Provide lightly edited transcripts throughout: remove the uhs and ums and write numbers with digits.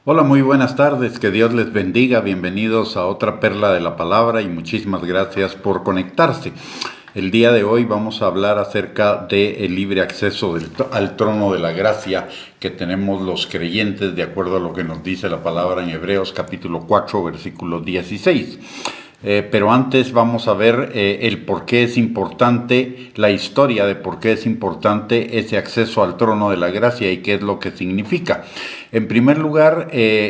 Hola, muy buenas tardes, que Dios les bendiga, bienvenidos a otra perla de la palabra y muchísimas gracias por conectarse. El día de hoy vamos a hablar acerca del libre acceso al trono de la gracia que tenemos los creyentes de acuerdo a lo que nos dice la palabra en Hebreos capítulo 4 versículo 16. Pero antes vamos a ver el por qué es importante, la historia de por qué es importante ese acceso al trono de la gracia y qué es lo que significa. En primer lugar,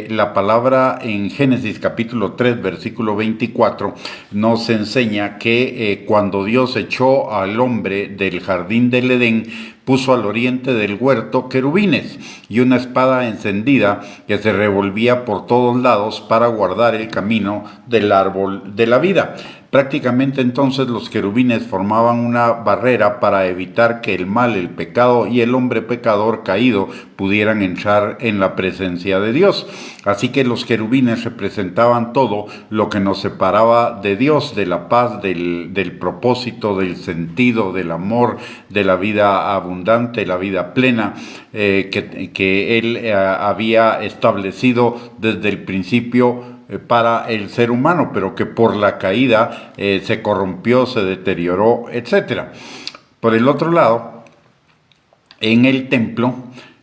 la palabra en Génesis capítulo 3 versículo 24 nos enseña que cuando Dios echó al hombre del jardín del Edén, puso al oriente del huerto querubines y una espada encendida que se revolvía por todos lados para guardar el camino del árbol de la vida. Prácticamente entonces los querubines formaban una barrera para evitar que el mal, el pecado y el hombre pecador caído pudieran entrar en la presencia de Dios. Así que los querubines representaban todo lo que nos separaba de Dios, de la paz, del propósito, del sentido, del amor, de la vida abundante, la vida plena que Él había establecido desde el principio para el ser humano, pero que por la caída se corrompió, se deterioró, etc. Por el otro lado, en el templo,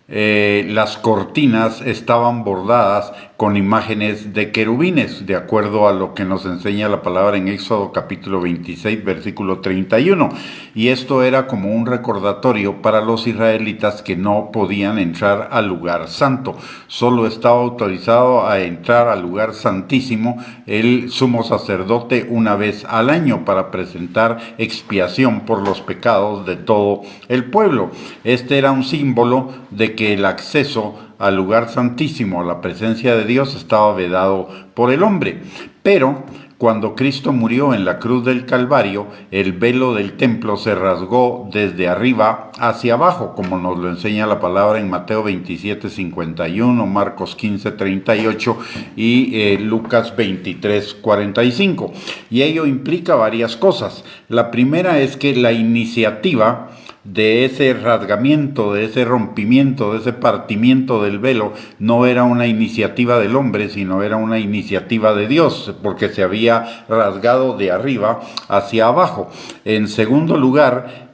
las cortinas estaban bordadas con imágenes de querubines, de acuerdo a lo que nos enseña la palabra en Éxodo capítulo 26, versículo 31. Y esto era como un recordatorio para los israelitas que no podían entrar al lugar santo. Solo estaba autorizado a entrar al lugar santísimo el sumo sacerdote una vez al año para presentar expiación por los pecados de todo el pueblo. Este era un símbolo de que el acceso al lugar santísimo, a la presencia de Dios, estaba vedado por el hombre. Pero cuando Cristo murió en la cruz del Calvario, el velo del templo se rasgó desde arriba hacia abajo, como nos lo enseña la palabra en Mateo 27, 51, Marcos 15, 38 y Lucas 23, 45. Y ello implica varias cosas. La primera es que la iniciativa de ese rasgamiento, de ese rompimiento, de ese partimiento del velo, no era una iniciativa del hombre, sino era una iniciativa de Dios, porque se había rasgado de arriba hacia abajo. En segundo lugar,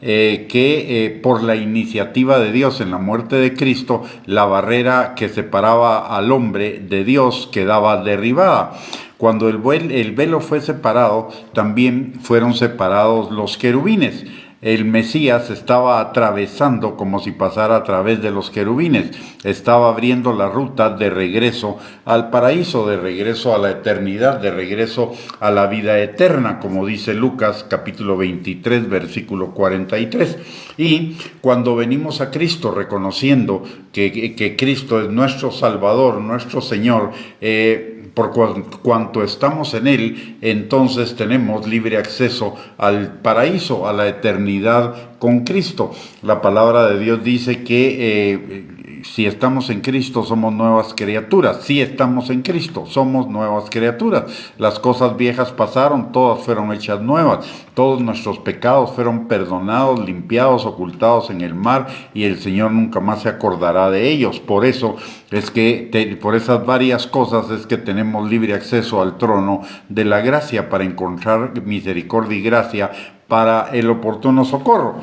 por la iniciativa de Dios en la muerte de Cristo, la barrera que separaba al hombre de Dios quedaba derribada. Cuando el velo fue separado, también fueron separados los querubines. El Mesías estaba atravesando como si pasara a través de los querubines, estaba abriendo la ruta de regreso al paraíso, de regreso a la eternidad, de regreso a la vida eterna, como dice Lucas capítulo 23 versículo 43. Y cuando venimos a Cristo reconociendo que Cristo es nuestro Salvador, nuestro Señor, por cuanto estamos en Él, entonces tenemos libre acceso al paraíso, a la eternidad con Cristo. La palabra de Dios dice que si estamos en Cristo somos nuevas criaturas. Si estamos en Cristo somos nuevas criaturas. Las cosas viejas pasaron, todas fueron hechas nuevas. Todos nuestros pecados fueron perdonados, limpiados, ocultados en el mar, y el Señor nunca más se acordará de ellos. Por eso es que, por esas varias cosas es que tenemos libre acceso al trono de la gracia para encontrar misericordia y gracia para el oportuno socorro.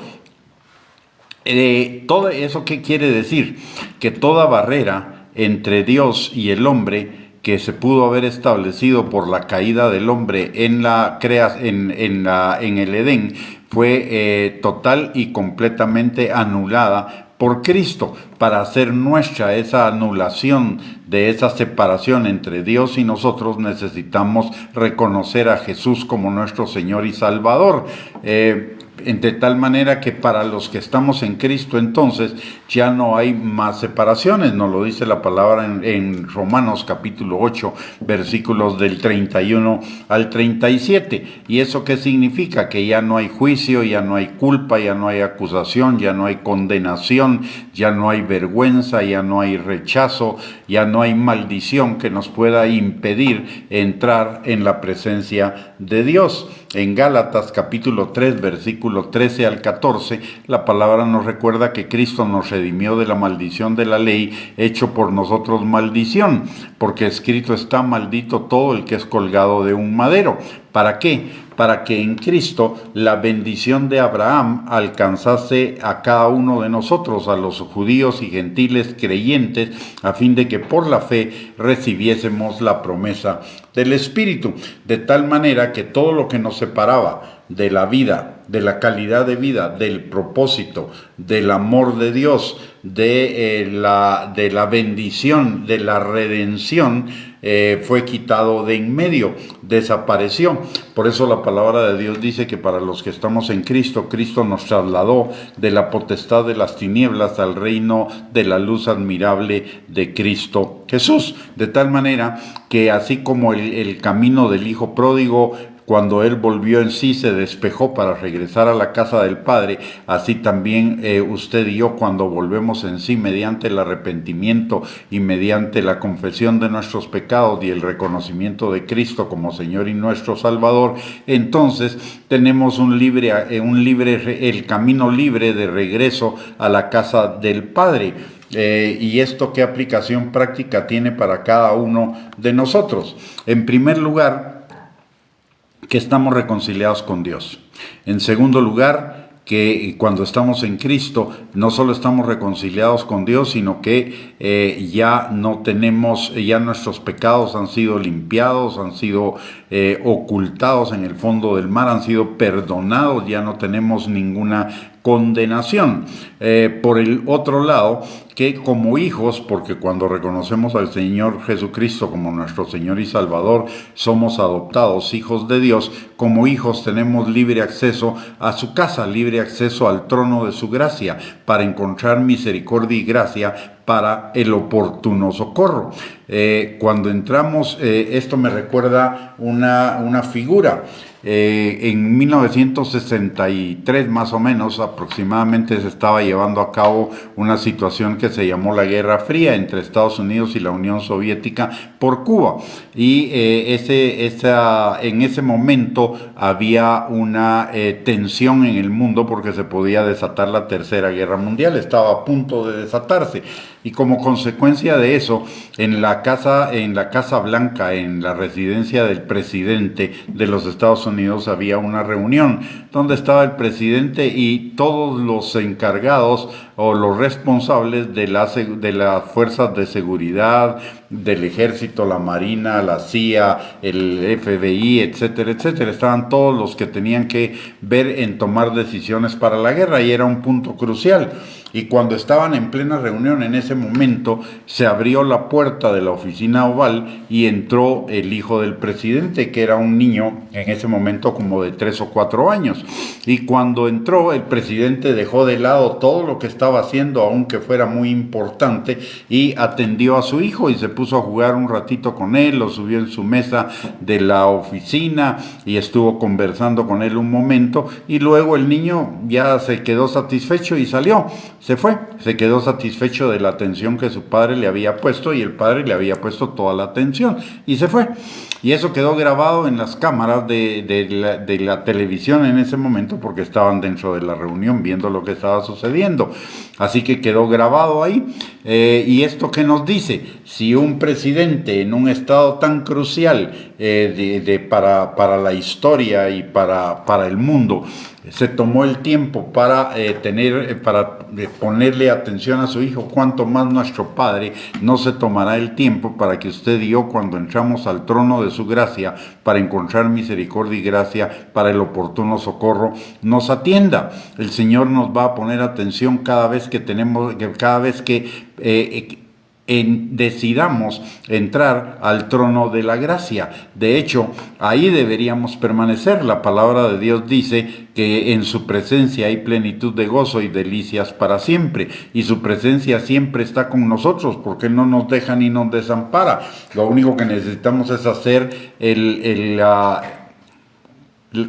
Todo eso, ¿qué quiere decir? Que toda barrera entre Dios y el hombre que se pudo haber establecido por la caída del hombre en el Edén fue total y completamente anulada por Cristo, para hacer nuestra esa anulación de esa separación entre Dios y nosotros. Necesitamos reconocer a Jesús como nuestro Señor y Salvador. De tal manera que para los que estamos en Cristo, entonces ya no hay más separaciones. Nos lo dice la palabra en Romanos capítulo 8, versículos del 31 al 37. ¿Y eso qué significa? Que ya no hay juicio, ya no hay culpa, ya no hay acusación, ya no hay condenación, ya no hay vergüenza, ya no hay rechazo, ya no hay maldición que nos pueda impedir entrar en la presencia de Dios. En Gálatas capítulo 3, versículo versículo 13 al 14, la palabra nos recuerda que Cristo nos redimió de la maldición de la ley, hecho por nosotros maldición, porque escrito está: maldito todo el que es colgado de un madero. ¿Para qué? Para que en Cristo la bendición de Abraham alcanzase a cada uno de nosotros, a los judíos y gentiles creyentes, a fin de que por la fe recibiésemos la promesa del Espíritu, de tal manera que todo lo que nos separaba de la vida, de la calidad de vida, del propósito, del amor de Dios, de la bendición, de la redención, fue quitado de en medio, desapareció. Por eso la palabra de Dios dice que para los que estamos en Cristo, Cristo nos trasladó de la potestad de las tinieblas al reino de la luz admirable de Cristo Jesús. De tal manera que así como el camino del hijo pródigo, cuando él volvió en sí, se despejó para regresar a la casa del Padre, así también usted y yo, cuando volvemos en sí mediante el arrepentimiento y mediante la confesión de nuestros pecados y el reconocimiento de Cristo como Señor y nuestro Salvador, entonces tenemos el camino libre de regreso a la casa del Padre. ¿Y esto qué aplicación práctica tiene para cada uno de nosotros? En primer lugar, que estamos reconciliados con Dios. En segundo lugar, que cuando estamos en Cristo no solo estamos reconciliados con Dios, sino que ya nuestros pecados han sido limpiados, han sido ocultados en el fondo del mar, han sido perdonados, ya no tenemos ninguna condenación. Por el otro lado, que como hijos, porque cuando reconocemos al Señor Jesucristo como nuestro Señor y Salvador, somos adoptados hijos de Dios. Como hijos tenemos libre acceso a su casa, libre acceso al trono de su gracia, para encontrar misericordia y gracia para el oportuno socorro. Cuando entramos, esto me recuerda una figura. En 1963 más o menos aproximadamente se estaba llevando a cabo una situación que se llamó la Guerra Fría entre Estados Unidos y la Unión Soviética por Cuba, y en ese momento había una tensión en el mundo porque se podía desatar la Tercera Guerra Mundial, estaba a punto de desatarse, y como consecuencia de eso, en la Casa Blanca, en la residencia del presidente de los Estados Unidos, había una reunión donde estaba el presidente y todos los encargados o los responsables de las fuerzas de seguridad, del ejército, la marina, la CIA, el FBI, etcétera, etcétera. Estaban todos los que tenían que ver en tomar decisiones para la guerra, y era un punto crucial. Y cuando estaban en plena reunión, en ese momento se abrió la puerta de la oficina oval y entró el hijo del presidente, que era un niño en ese momento como de 3 o 4 años. Y cuando entró, el presidente dejó de lado todo lo que estaba haciendo, aunque fuera muy importante, y atendió a su hijo y se puso a jugar un ratito con él, lo subió en su mesa de la oficina y estuvo conversando con él un momento, y luego el niño ya se quedó satisfecho y salió. Se quedó satisfecho de la atención que su padre le había puesto, y el padre le había puesto toda la atención, y se fue. Y eso quedó grabado en las cámaras de la televisión en ese momento, porque estaban dentro de la reunión viendo lo que estaba sucediendo. Así que quedó grabado ahí. ¿Y esto qué nos dice? Si un presidente en un estado tan crucial para la historia y para el mundo se tomó el tiempo para ponerle atención a su hijo, cuanto más nuestro Padre no se tomará el tiempo para que usted y yo, cuando entramos al trono de su gracia para encontrar misericordia y gracia para el oportuno socorro, nos atienda. El Señor nos va a poner atención cada vez que decidamos entrar al trono de la gracia. De hecho, ahí deberíamos permanecer. La palabra de Dios dice que en su presencia hay plenitud de gozo y delicias para siempre, y su presencia siempre está con nosotros, porque Él no nos deja ni nos desampara. Lo único que necesitamos es hacer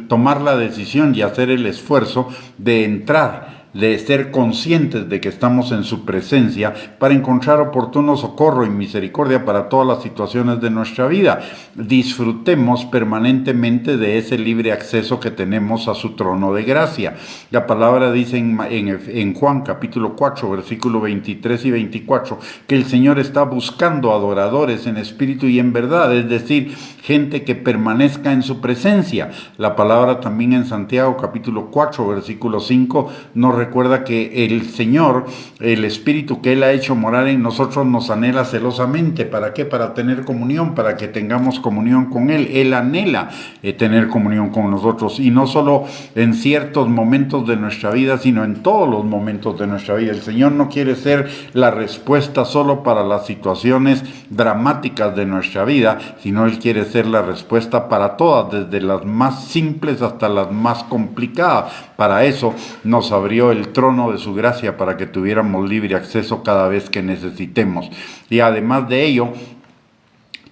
tomar la decisión y hacer el esfuerzo de entrar de ser conscientes de que estamos en su presencia para encontrar oportuno socorro y misericordia para todas las situaciones de nuestra vida. Disfrutemos permanentemente de ese libre acceso que tenemos a su trono de gracia. La palabra dice en Juan capítulo 4, versículo 23 y 24, que el Señor está buscando adoradores en espíritu y en verdad, es decir, gente que permanezca en su presencia. La palabra también en Santiago capítulo 4, versículo 5, nos recuerda que el Señor, el Espíritu que Él ha hecho morar en nosotros, nos anhela celosamente. ¿Para qué? Para tener comunión, para que tengamos comunión con Él. Él anhela tener comunión con nosotros, y no solo en ciertos momentos de nuestra vida, sino en todos los momentos de nuestra vida. El Señor no quiere ser la respuesta solo para las situaciones dramáticas de nuestra vida, sino Él quiere ser la respuesta para todas, desde las más simples hasta las más complicadas. Para eso nos abrió el trono de su gracia, para que tuviéramos libre acceso cada vez que necesitemos. Y además de ello,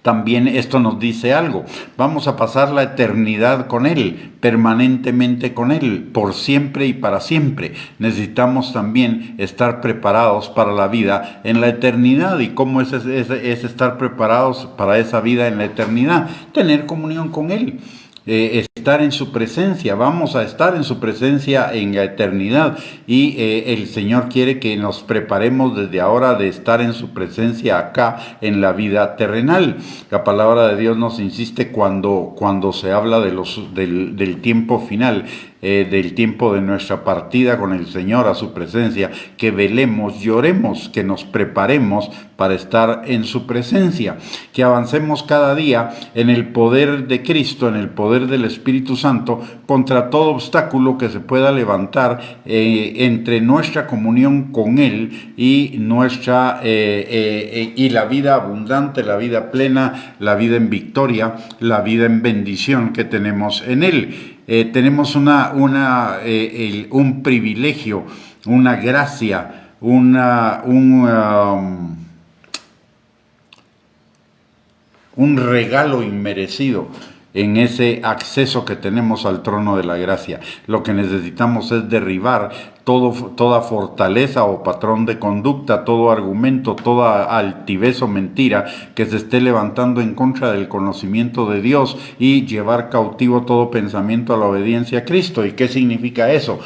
también esto nos dice algo: vamos a pasar la eternidad con Él, permanentemente con Él, por siempre y para siempre. Necesitamos también estar preparados para la vida en la eternidad. ¿Y cómo es estar preparados para esa vida en la eternidad? Tener comunión con Él. Estar en su presencia. Vamos a estar en su presencia en la eternidad, y el Señor quiere que nos preparemos desde ahora de estar en su presencia acá en la vida terrenal. La palabra de Dios nos insiste cuando se habla del tiempo final, del tiempo de nuestra partida con el Señor a su presencia, que velemos, lloremos, que nos preparemos para estar en su presencia, que avancemos cada día en el poder de Cristo, en el poder del Espíritu Santo, contra todo obstáculo que se pueda levantar entre nuestra comunión con Él y y la vida abundante, la vida plena, la vida en victoria, la vida en bendición que tenemos en Él. Tenemos un privilegio, una gracia, un regalo inmerecido en ese acceso que tenemos al trono de la gracia. Lo que necesitamos es derribar toda fortaleza o patrón de conducta, todo argumento, toda altivez o mentira que se esté levantando en contra del conocimiento de Dios, y llevar cautivo todo pensamiento a la obediencia a Cristo. ¿Y qué significa eso?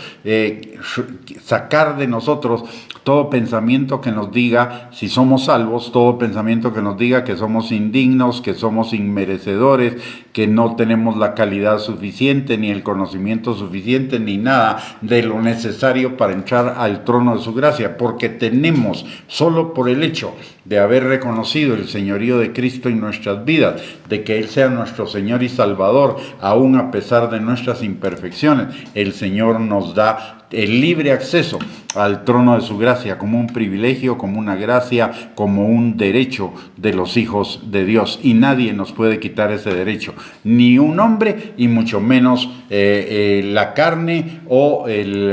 Sacar de nosotros todo pensamiento que nos diga, si somos salvos, todo pensamiento que nos diga que somos indignos, que somos inmerecedores, que no tenemos la calidad suficiente, ni el conocimiento suficiente, ni nada de lo necesario para entrar al trono de su gracia, porque tenemos, solo por el hecho de haber reconocido el señorío de Cristo en nuestras vidas, de que Él sea nuestro Señor y Salvador, aún a pesar de nuestras imperfecciones, el Señor nos da el libre acceso al trono de su gracia como un privilegio, como una gracia, como un derecho de los hijos de Dios, y nadie nos puede quitar ese derecho, ni un hombre, y mucho menos la carne o el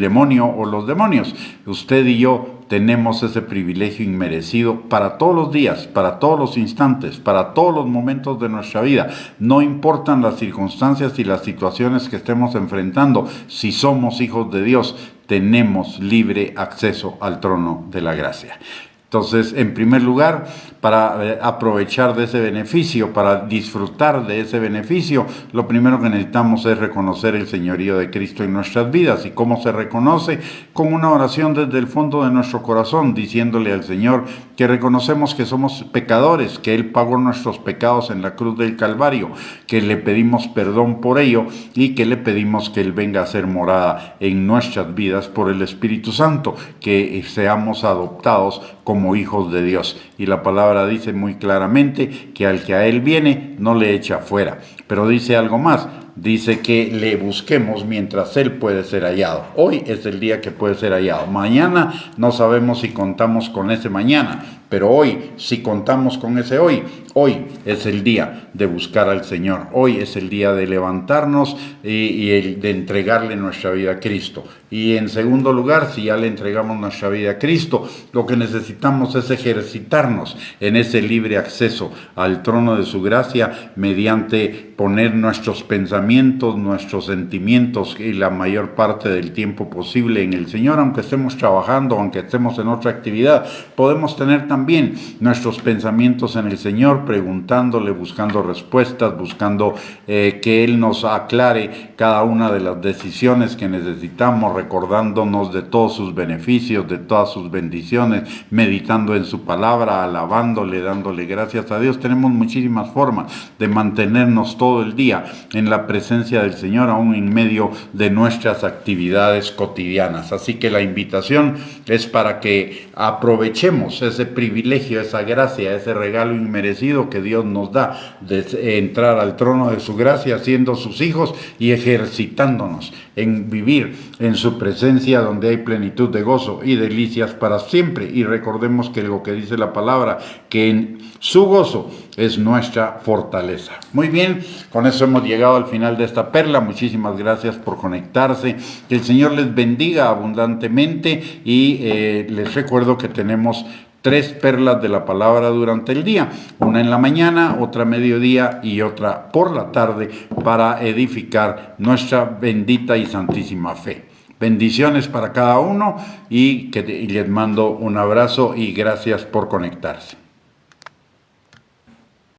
demonio o los demonios. Usted y yo tenemos ese privilegio inmerecido para todos los días, para todos los instantes, para todos los momentos de nuestra vida. No importan las circunstancias y las situaciones que estemos enfrentando, si somos hijos de Dios, tenemos libre acceso al trono de la gracia. Entonces, en primer lugar, para aprovechar de ese beneficio, para disfrutar de ese beneficio, lo primero que necesitamos es reconocer el señorío de Cristo en nuestras vidas. ¿Y cómo se reconoce? Con una oración desde el fondo de nuestro corazón, diciéndole al Señor que reconocemos que somos pecadores, que Él pagó nuestros pecados en la cruz del Calvario, que le pedimos perdón por ello, y que le pedimos que Él venga a ser morada en nuestras vidas por el Espíritu Santo, que seamos adoptados como hijos de Dios. Y la palabra dice muy claramente que al que a Él viene no le echa fuera. Pero dice algo más, dice que le busquemos mientras Él puede ser hallado. Hoy es el día que puede ser hallado. Mañana no sabemos si contamos con ese mañana, pero hoy, si contamos con ese hoy es el día de buscar al Señor, hoy es el día de levantarnos y de entregarle nuestra vida a Cristo. Y en segundo lugar, si ya le entregamos nuestra vida a Cristo, lo que necesitamos es ejercitarnos en ese libre acceso al trono de su gracia mediante poner nuestros pensamientos, nuestros sentimientos y la mayor parte del tiempo posible en el Señor. Aunque estemos trabajando, aunque estemos en otra actividad, podemos tener también nuestros pensamientos en el Señor, preguntándole, buscando respuestas, buscando que Él nos aclare cada una de las decisiones que necesitamos, recordándonos de todos sus beneficios, de todas sus bendiciones, meditando en su palabra, alabándole, dándole gracias a Dios. Tenemos muchísimas formas de mantenernos todo el día en la presencia del Señor, aún en medio de nuestras actividades cotidianas. Así que la invitación es para que aprovechemos ese privilegio, esa gracia, ese regalo inmerecido que Dios nos da de entrar al trono de su gracia siendo sus hijos y ejercitándonos en vivir en su presencia donde hay plenitud de gozo y delicias para siempre. Y recordemos que lo que dice la palabra, que en su gozo es nuestra fortaleza. Muy bien, con eso hemos llegado al final de esta perla. Muchísimas gracias por conectarse. Que el Señor les bendiga abundantemente y les recuerdo que tenemos 3 perlas de la palabra durante el día, una en la mañana, otra a mediodía y otra por la tarde, para edificar nuestra bendita y santísima fe. Bendiciones para cada uno y les mando un abrazo y gracias por conectarse.